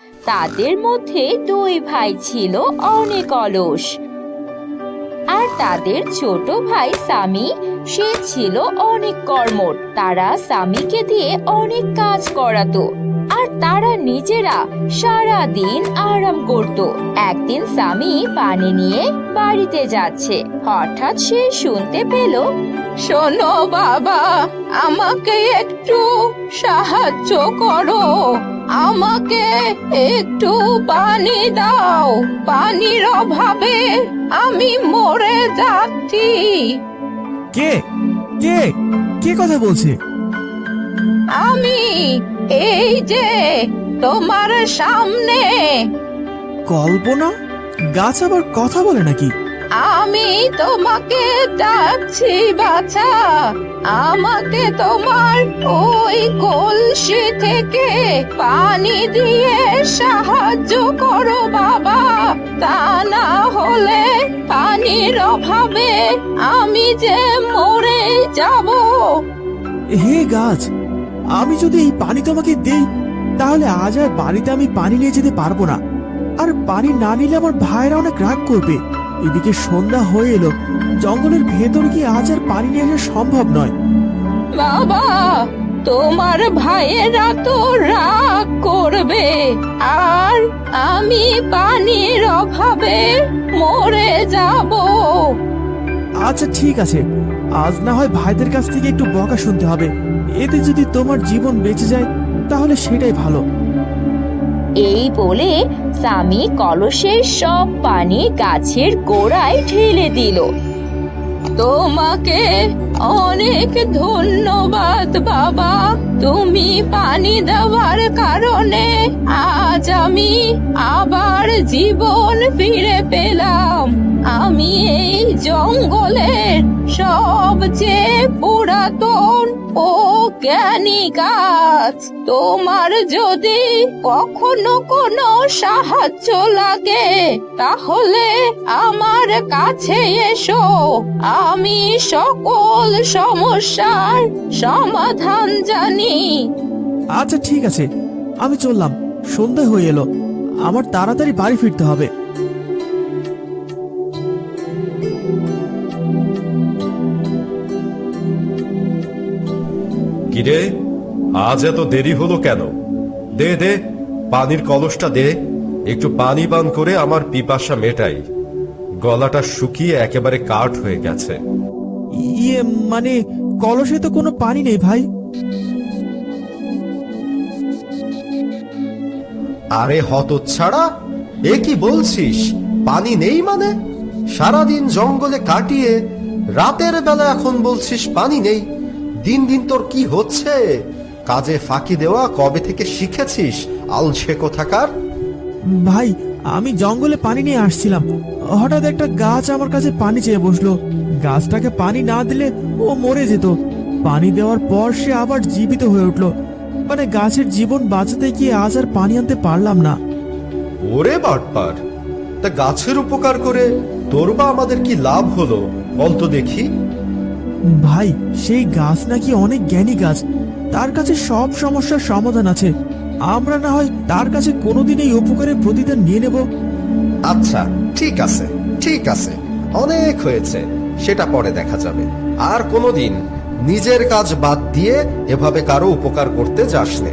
তাদের মধ্যে দুই ভাই ছিল অনেক অলস। আর তাদের ছোট ভাই সামি, সে ছিল অনেক কর্মঠ। তারা সামিকে দিয়ে অনেক কাজ করাতো আর তারা নিজেরা সারা দিন আরাম করত। একদিন সামি পানি নিয়ে বাড়িতে যাচ্ছে, হঠাৎ সে শুনতে পেল, শোনো বাবা, আমাকে একটু সাহায্য করো, আমাকে একটু পানি দাও, পানির অভাবে আমি মরে যাচ্ছি। কে কে কে কথা বলছে? আমি, এই যে তোমার সামনে। কল্পনা? গাছ আবার কথা বলে নাকি? আমি তোমাকে ডাকছি বাছা, আমাকে তোমার ওই কলসি থেকে পানি দিয়ে সাহায্য করো বাবা, তা না হলে পানির অভাবে আমি যে মরে যাব। হে গাছ, আমি যদি এই পানি তোমাকে দেই তাহলে আজ আর বাড়িতে আমি পানি নিয়ে যেতে পারবো না। আর পানি না নিলে আমার ভাইরা অনেক রাগ করবে। এদিকে সন্ধ্যা হয়ে এলো, জঙ্গলের ভেতর গিয়ে আজ আর পানি নিয়ে আসা সম্ভব নয়। বাবা, তোমার ভাইয়েরা তো রাগ করবে, আর আমি পানির অভাবে মরে যাব। আচ্ছা ঠিক আছে, আজ না হয় ভাইদের কাছ থেকে একটু বকা শুনতে হবে। এতে যদি তোমার জীবন বেঁচে যায় তাহলে সেটাই ভালো। এই বলে সামি কলসের সব পানি গাছের গোড়ায় ঢেলে দিল। তোমাকে অনেক ধন্যবাদ বাবা, তুমি পানি দেওয়ার কারণে আজ আমি আবার জীবন ফিরে পেলাম। আমি এই জঙ্গলের সবচেয়ে পুরাতন ও জ্ঞানী গাছ। তোমার যদি কখনো কোনো সাহায্য লাগে তাহলে আমার কাছে এসো, আমি সকল সমস্যার সমাধান জানি। আচ্ছা ঠিক আছে, আমি চললাম। সন্ধ্যা হয়ে এলো, আমার তাড়াতাড়ি বাড়ি ফিরতে হবে। কিরে, আজ এত দেরি হলো কেন? দে দে, পানির কলসটা দে, একটু পানি পান করে আমার পিপাসা মেটাই। গলাটা শুকিয়ে একেবারে কাঠ হয়ে গেছে। ইয়ে মানে কলসে তো কোনো পানি নেই ভাই। আরে হতচ্ছাড়া, এ কি বলছিস? পানি নেই মানে? সারাদিন জঙ্গলে কাটিয়ে রাতের বেলা এখন বলছিস পানি নেই? দিন দিন তোর কি হচ্ছে? কাজে ফাঁকি দেওয়া কবে থেকে শিখেছিস, আলসে কোথাকার? ভাই, আমি জঙ্গলে পানি নিয়ে আসছিলাম, হঠাৎ একটা গাছ আমার কাছে পানি চেয়ে বসলো। গাছটাকে পানি না দিলে ও মরে যেত। পানি দেওয়ার পর সে আবার জীবিত হয়ে উঠলো। মানে গাছের জীবন বাঁচাতে গিয়ে আজ আর পানি আনতে পারলাম না। ওরে বাটপার, তা গাছের উপকার করে তোর বা আমাদের কি লাভ হলো বল তো দেখি? ভাই, সেই গাছ নাকি অনেক জ্ঞানী গাছ, তার কাছে সব সমস্যার সমাধান আছে। আমরা না হয় তার কাছে কোনোদিন এই উপকারের প্রতিদান নিয়ে নেব। আচ্ছা ঠিক আছে, ঠিক আছে, অনেক হয়েছে, সেটা পরে দেখা যাবে। আর কোনোদিন নিজের কাজ বাদ দিয়ে এভাবে কারো উপকার করতে যাস নে।